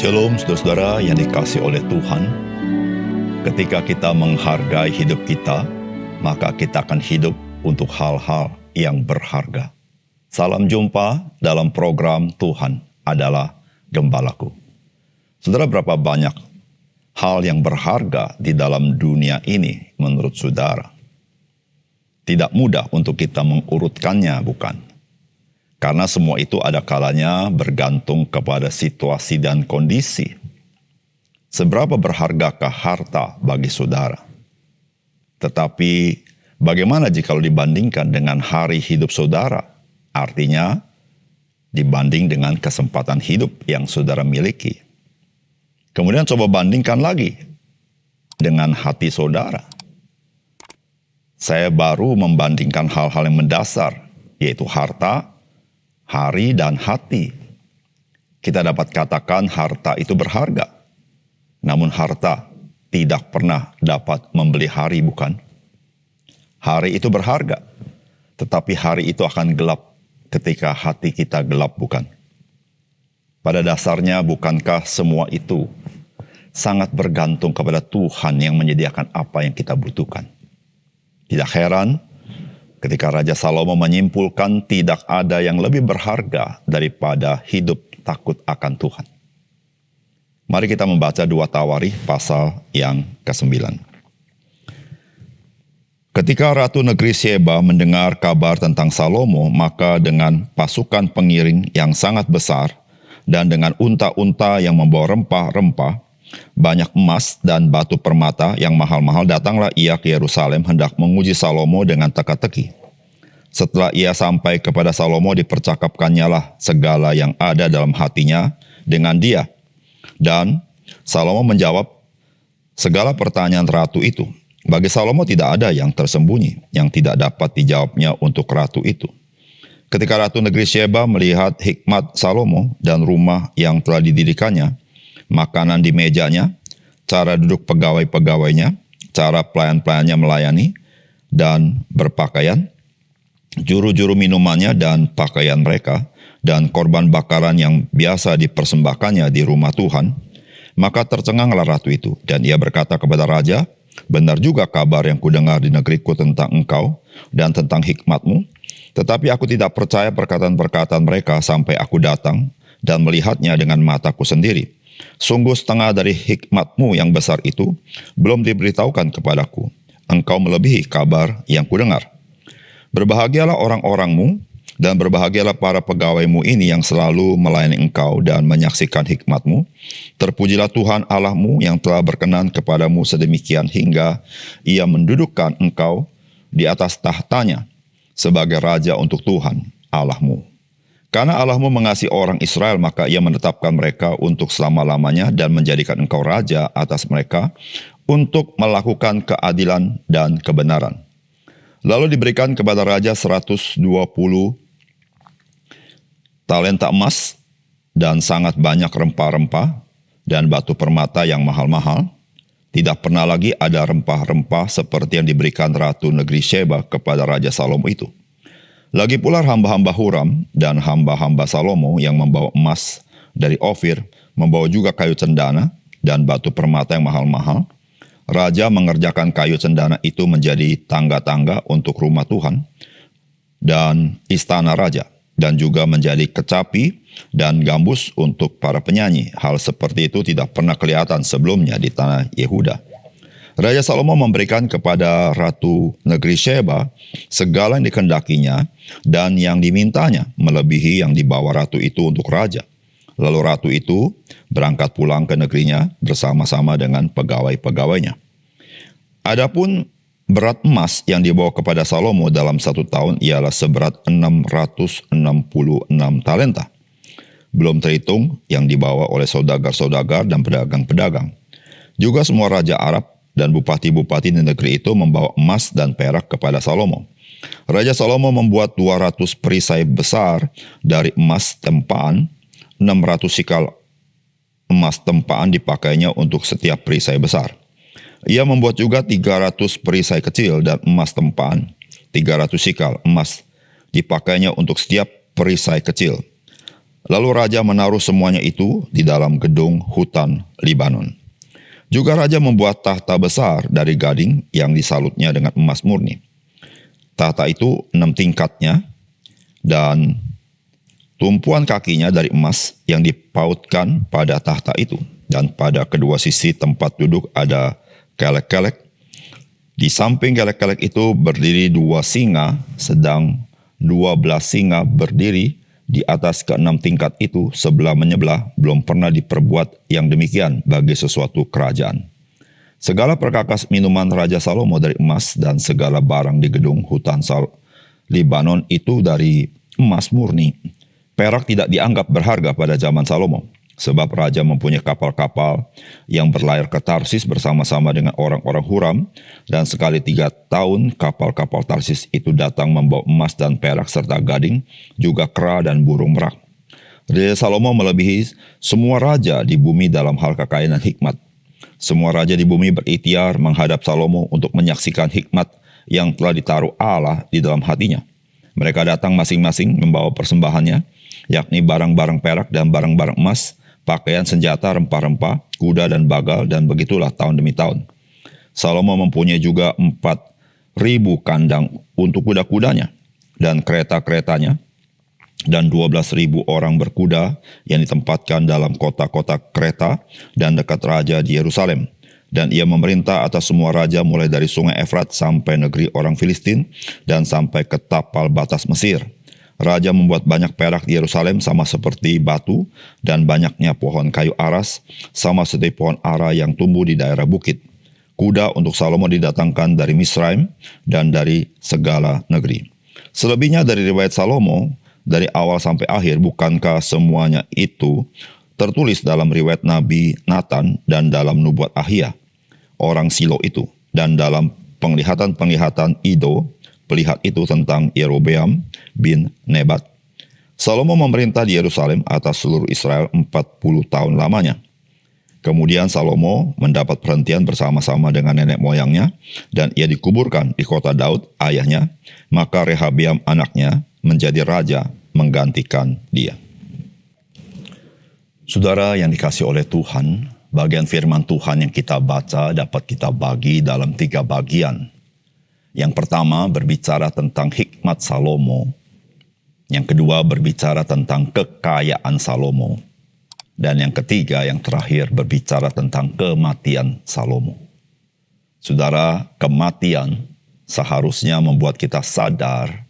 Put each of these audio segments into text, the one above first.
Shalom saudara-saudara yang dikasihi oleh Tuhan. Ketika kita menghargai hidup kita, maka kita akan hidup untuk hal-hal yang berharga. Salam jumpa dalam program Tuhan adalah Gembalaku. Saudara, berapa banyak hal yang berharga di dalam dunia ini menurut saudara? Tidak mudah untuk kita mengurutkannya, bukan? Karena semua itu ada kalanya bergantung kepada situasi dan kondisi. Seberapa berhargakah harta bagi saudara? Tetapi bagaimana jika dibandingkan dengan hari hidup saudara? Artinya dibanding dengan kesempatan hidup yang saudara miliki. Kemudian coba bandingkan lagi dengan hati saudara. Saya baru membandingkan hal-hal yang mendasar, yaitu harta, hari, dan hati. Kita dapat katakan harta itu berharga. Namun harta tidak pernah dapat membeli hari, bukan? Hari itu berharga. Tetapi hari itu akan gelap ketika hati kita gelap, bukan? Pada dasarnya bukankah semua itu sangat bergantung kepada Tuhan yang menyediakan apa yang kita butuhkan? Tidak heran ketika Raja Salomo menyimpulkan tidak ada yang lebih berharga daripada hidup takut akan Tuhan. Mari kita membaca 2 Tawarikh pasal yang ke-9. Ketika Ratu Negeri Syeba mendengar kabar tentang Salomo, maka dengan pasukan pengiring yang sangat besar dan dengan unta-unta yang membawa rempah-rempah, banyak emas dan batu permata yang mahal-mahal, datanglah ia ke Yerusalem hendak menguji Salomo dengan teka-teki. Setelah ia sampai kepada Salomo, dipercakapkannya lah segala yang ada dalam hatinya dengan dia. Dan Salomo menjawab segala pertanyaan ratu itu. Bagi Salomo tidak ada yang tersembunyi, yang tidak dapat dijawabnya untuk ratu itu. Ketika Ratu Negeri Syeba melihat hikmat Salomo dan rumah yang telah didirikannya, makanan di mejanya, cara duduk pegawai-pegawainya, cara pelayan-pelayannya melayani dan berpakaian, juru-juru minumannya dan pakaian mereka, dan korban bakaran yang biasa dipersembahkannya di rumah Tuhan, maka tercenganglah ratu itu, dan ia berkata kepada raja, benar juga kabar yang kudengar di negeriku tentang engkau dan tentang hikmatmu, tetapi aku tidak percaya perkataan-perkataan mereka sampai aku datang dan melihatnya dengan mataku sendiri. Sungguh setengah dari hikmatmu yang besar itu belum diberitahukan kepadaku. Engkau melebihi kabar yang kudengar. Berbahagialah orang-orangmu dan berbahagialah para pegawaimu ini yang selalu melayani engkau dan menyaksikan hikmatmu. Terpujilah Tuhan Allahmu yang telah berkenan kepadamu sedemikian hingga ia mendudukkan engkau di atas tahtanya sebagai raja untuk Tuhan Allahmu. Karena Allahmu mengasihi orang Israel, maka ia menetapkan mereka untuk selama-lamanya dan menjadikan engkau raja atas mereka untuk melakukan keadilan dan kebenaran. Lalu diberikan kepada raja 120 talenta emas dan sangat banyak rempah-rempah dan batu permata yang mahal-mahal. Tidak pernah lagi ada rempah-rempah seperti yang diberikan Ratu Negeri Syeba kepada Raja Salomo itu. Lagi pula hamba-hamba Huram dan hamba-hamba Salomo yang membawa emas dari Ofir, membawa juga kayu cendana dan batu permata yang mahal-mahal. Raja mengerjakan kayu cendana itu menjadi tangga-tangga untuk rumah Tuhan dan istana raja, dan juga menjadi kecapi dan gambus untuk para penyanyi. Hal seperti itu tidak pernah kelihatan sebelumnya di tanah Yehuda. Raja Salomo memberikan kepada Ratu Negeri Syeba segala yang dikehendakinya dan yang dimintanya, melebihi yang dibawa ratu itu untuk raja. Lalu ratu itu berangkat pulang ke negerinya bersama-sama dengan pegawai-pegawainya. Adapun berat emas yang dibawa kepada Salomo dalam 1 tahun ialah seberat 666 talenta. Belum terhitung yang dibawa oleh saudagar-saudagar dan pedagang-pedagang. Juga semua raja Arab dan bupati-bupati di negeri itu membawa emas dan perak kepada Salomo. Raja Salomo membuat 200 perisai besar dari emas tempaan, 600 sikal emas tempaan dipakainya untuk setiap perisai besar. Ia membuat juga 300 perisai kecil dan emas tempaan, 300 sikal emas dipakainya untuk setiap perisai kecil. Lalu raja menaruh semuanya itu di dalam gedung hutan Libanon. Juga raja membuat tahta besar dari gading yang disalutnya dengan emas murni. Tahta itu 6 tingkatnya dan tumpuan kakinya dari emas yang dipautkan pada tahta itu. Dan pada kedua sisi tempat duduk ada kelek-kelek. Di samping kelek-kelek itu berdiri 2 singa, sedang 12 singa berdiri di atas ke-6 tingkat itu sebelah menyebelah. Belum pernah diperbuat yang demikian bagi sesuatu kerajaan. Segala perkakas minuman Raja Salomo dari emas dan segala barang di gedung hutan Libanon itu dari emas murni. Perak tidak dianggap berharga pada zaman Salomo, sebab raja mempunyai kapal-kapal yang berlayar ke Tarsis bersama-sama dengan orang-orang Huram, dan sekali 3 tahun kapal-kapal Tarsis itu datang membawa emas dan perak serta gading, juga kera dan burung merak. Raja Salomo melebihi semua raja di bumi dalam hal kekayaan dan hikmat. Semua raja di bumi berikhtiar menghadap Salomo untuk menyaksikan hikmat yang telah ditaruh Allah di dalam hatinya. Mereka datang masing-masing membawa persembahannya, yakni barang-barang perak dan barang-barang emas, pakaian, senjata, rempah-rempah, kuda dan bagal, dan begitulah tahun demi tahun. Salomo mempunyai juga 4.000 kandang untuk kuda-kudanya dan kereta-keretanya, dan 12.000 orang berkuda yang ditempatkan dalam kota-kota kereta dan dekat raja di Yerusalem. Dan ia memerintah atas semua raja mulai dari sungai Efrat sampai negeri orang Filistin dan sampai ke tapal batas Mesir. Raja membuat banyak perak di Yerusalem sama seperti batu, dan banyaknya pohon kayu aras sama seperti pohon ara yang tumbuh di daerah bukit. Kuda untuk Salomo didatangkan dari Misraim dan dari segala negeri. Selebihnya dari riwayat Salomo, dari awal sampai akhir, bukankah semuanya itu tertulis dalam riwayat Nabi Nathan dan dalam nubuat Ahia, orang Silo itu, dan dalam penglihatan-penglihatan Ido, pelihat itu tentang Yerobeam bin Nebat. Salomo memerintah di Yerusalem atas seluruh Israel 40 tahun lamanya. Kemudian Salomo mendapat perhentian bersama-sama dengan nenek moyangnya, dan ia dikuburkan di kota Daud, ayahnya. Maka Rehabeam anaknya menjadi raja menggantikan dia. Saudara yang dikasihi oleh Tuhan, bagian firman Tuhan yang kita baca dapat kita bagi dalam 3 bagian. Yang pertama berbicara tentang hikmat Salomo. Yang kedua berbicara tentang kekayaan Salomo. Dan yang ketiga, yang terakhir berbicara tentang kematian Salomo. Saudara, kematian seharusnya membuat kita sadar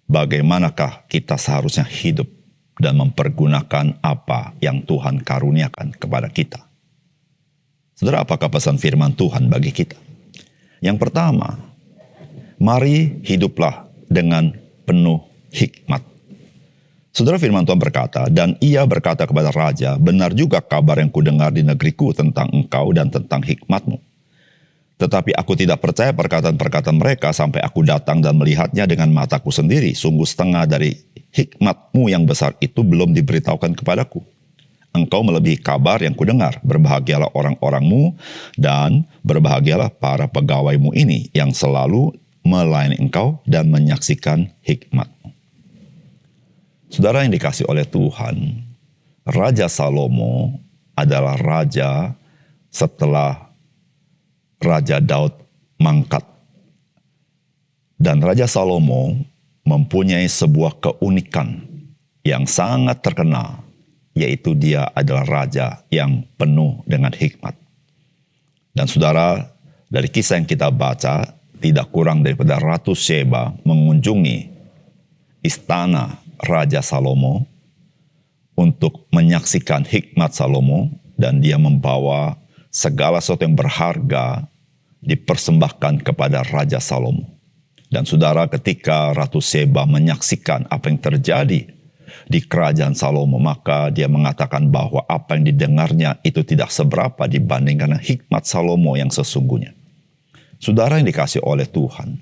bagaimanakah kita seharusnya hidup dan mempergunakan apa yang Tuhan karuniakan kepada kita. Saudara, apakah pesan firman Tuhan bagi kita? Yang pertama, mari hiduplah dengan penuh hikmat. Saudara, firman Tuhan berkata, dan ia berkata kepada raja, benar juga kabar yang kudengar di negeriku tentang engkau dan tentang hikmatmu. Tetapi aku tidak percaya perkataan-perkataan mereka sampai aku datang dan melihatnya dengan mataku sendiri. Sungguh setengah dari hikmatmu yang besar itu belum diberitahukan kepadaku. Engkau melebihi kabar yang kudengar. Berbahagialah orang-orangmu dan berbahagialah para pegawaimu ini yang selalu melayani engkau dan menyaksikan hikmatmu. Saudara yang dikasihi oleh Tuhan, Raja Salomo adalah raja setelah Raja Daud mangkat. Dan Raja Salomo mempunyai sebuah keunikan yang sangat terkenal, yaitu dia adalah raja yang penuh dengan hikmat. Dan saudara, dari kisah yang kita baca, tidak kurang daripada Ratu Sheba mengunjungi istana Raja Salomo untuk menyaksikan hikmat Salomo, dan dia membawa segala sesuatu yang berharga dipersembahkan kepada Raja Salomo. Dan saudara, ketika Ratu Sheba menyaksikan apa yang terjadi di kerajaan Salomo, maka dia mengatakan bahwa apa yang didengarnya itu tidak seberapa dibandingkan hikmat Salomo yang sesungguhnya. Saudara yang dikasihi oleh Tuhan,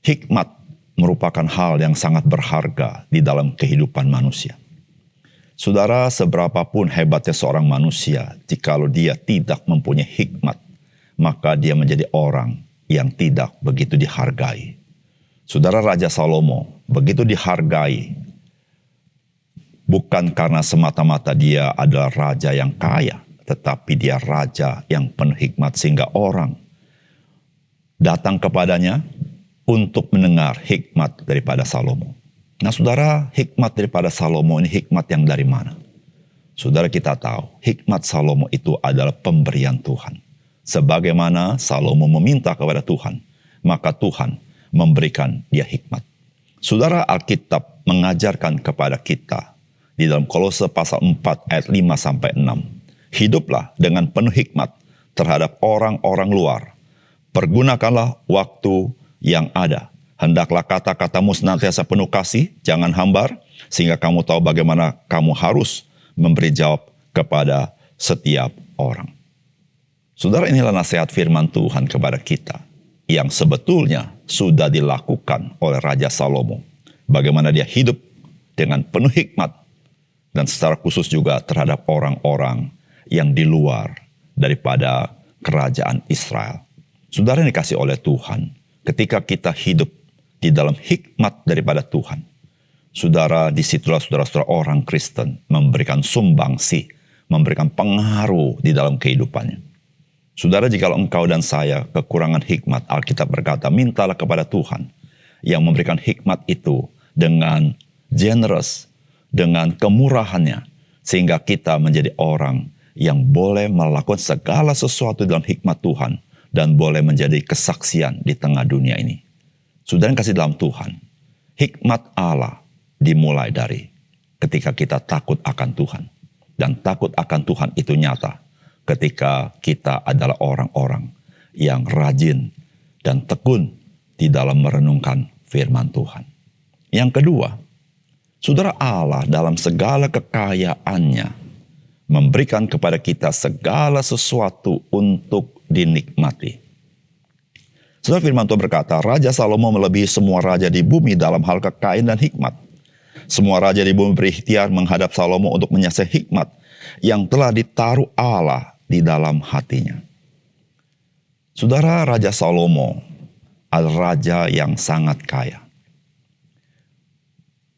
hikmat merupakan hal yang sangat berharga di dalam kehidupan manusia. Saudara, seberapapun hebatnya seorang manusia, jikalau dia tidak mempunyai hikmat, maka dia menjadi orang yang tidak begitu dihargai. Saudara, Raja Salomo begitu dihargai Bukan karena semata-mata dia adalah raja yang kaya, tetapi dia raja yang penuh hikmat sehingga orang datang kepadanya untuk mendengar hikmat daripada Salomo. Nah saudara, hikmat daripada Salomo ini hikmat yang dari mana? Saudara, kita tahu hikmat Salomo itu adalah pemberian Tuhan. Sebagaimana Salomo meminta kepada Tuhan, maka Tuhan memberikan dia hikmat. Saudara, Alkitab mengajarkan kepada kita di dalam Kolose pasal 4 ayat 5-6. Hiduplah dengan penuh hikmat terhadap orang-orang luar. Pergunakanlah waktu yang ada. Hendaklah kata-katamu senantiasa penuh kasih, jangan hambar, sehingga kamu tahu bagaimana kamu harus memberi jawab kepada setiap orang. Saudara, inilah nasihat firman Tuhan kepada kita yang sebetulnya sudah dilakukan oleh Raja Salomo. Bagaimana dia hidup dengan penuh hikmat dan secara khusus juga terhadap orang-orang yang di luar daripada kerajaan Israel. Saudara yang dikasih oleh Tuhan, ketika kita hidup di dalam hikmat daripada Tuhan, saudara, disitulah saudara-saudara orang Kristen memberikan sumbangsi, memberikan pengaruh di dalam kehidupannya. Saudara, jikalau engkau dan saya kekurangan hikmat, Alkitab berkata, mintalah kepada Tuhan yang memberikan hikmat itu dengan generous, dengan kemurahannya, sehingga kita menjadi orang yang boleh melakukan segala sesuatu dalam hikmat Tuhan dan boleh menjadi kesaksian di tengah dunia ini. Saudara yang kasih dalam Tuhan, hikmat Allah dimulai dari ketika kita takut akan Tuhan. Dan takut akan Tuhan itu nyata ketika kita adalah orang-orang yang rajin dan tekun di dalam merenungkan firman Tuhan. Yang kedua, saudara, Allah dalam segala kekayaannya memberikan kepada kita segala sesuatu untuk dinikmati. Saudara, firman Tuhan berkata, Raja Salomo melebihi semua raja di bumi dalam hal kekayaan dan hikmat. Semua raja di bumi berikhtiar menghadap Salomo untuk menyiasati hikmat yang telah ditaruh Allah di dalam hatinya. Saudara, Raja Salomo adalah raja yang sangat kaya.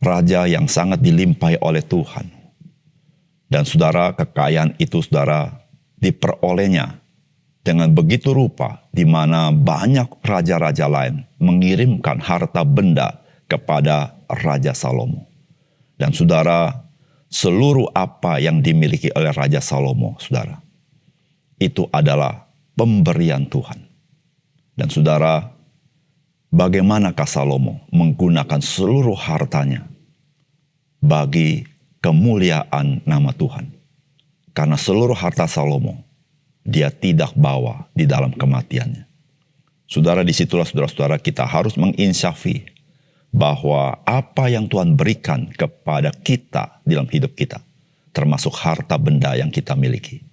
Raja yang sangat dilimpahi oleh Tuhan. Dan saudara, kekayaan itu saudara diperolehnya dengan begitu rupa di mana banyak raja-raja lain mengirimkan harta benda kepada Raja Salomo. Dan saudara, seluruh apa yang dimiliki oleh Raja Salomo, saudara, itu adalah pemberian Tuhan. Dan saudara, bagaimanakah Salomo menggunakan seluruh hartanya bagi kemuliaan nama Tuhan? Karena seluruh harta Salomo dia tidak bawa di dalam kematiannya. Saudara, disitulah saudara-saudara kita harus menginsafi bahwa apa yang Tuhan berikan kepada kita dalam hidup kita, termasuk harta benda yang kita miliki.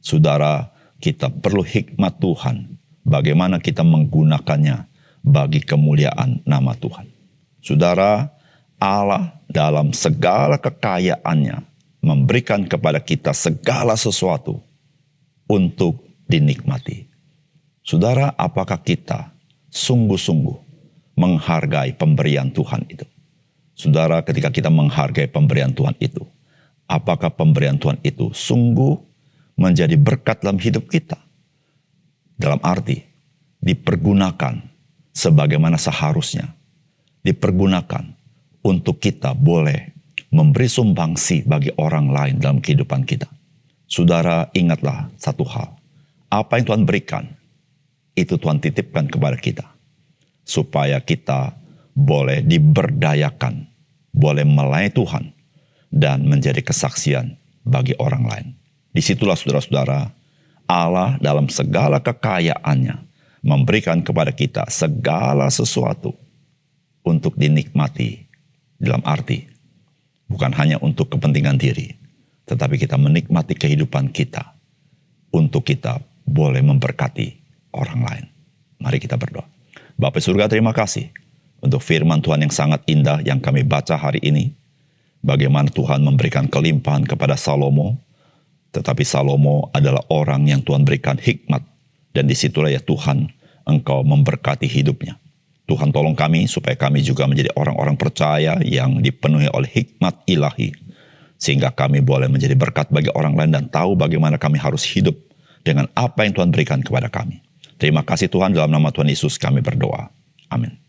Saudara, kita perlu hikmat Tuhan, bagaimana kita menggunakannya bagi kemuliaan nama Tuhan. Saudara, Allah dalam segala kekayaannya memberikan kepada kita segala sesuatu untuk dinikmati. Saudara, apakah kita sungguh-sungguh menghargai pemberian Tuhan itu? Saudara, ketika kita menghargai pemberian Tuhan itu, apakah pemberian Tuhan itu sungguh menjadi berkat dalam hidup kita? Dalam arti, dipergunakan sebagaimana seharusnya. Dipergunakan untuk kita boleh memberi sumbangsi bagi orang lain dalam kehidupan kita. Saudara, ingatlah satu hal. Apa yang Tuhan berikan, itu Tuhan titipkan kepada kita. Supaya kita boleh diberdayakan, boleh melayani Tuhan, dan menjadi kesaksian bagi orang lain. Disitulah saudara-saudara, Allah dalam segala kekayaannya memberikan kepada kita segala sesuatu untuk dinikmati. Dalam arti, bukan hanya untuk kepentingan diri, tetapi kita menikmati kehidupan kita untuk kita boleh memberkati orang lain. Mari kita berdoa. Bapa surga, terima kasih untuk firman Tuhan yang sangat indah yang kami baca hari ini. Bagaimana Tuhan memberikan kelimpahan kepada Salomo, tetapi Salomo adalah orang yang Tuhan berikan hikmat. Dan disitulah ya Tuhan, Engkau memberkati hidupnya. Tuhan tolong kami supaya kami juga menjadi orang-orang percaya yang dipenuhi oleh hikmat ilahi. sehingga kami boleh menjadi berkat bagi orang lain dan tahu bagaimana kami harus hidup dengan apa yang Tuhan berikan kepada kami. Terima kasih Tuhan, dalam nama Tuhan Yesus kami berdoa. Amin.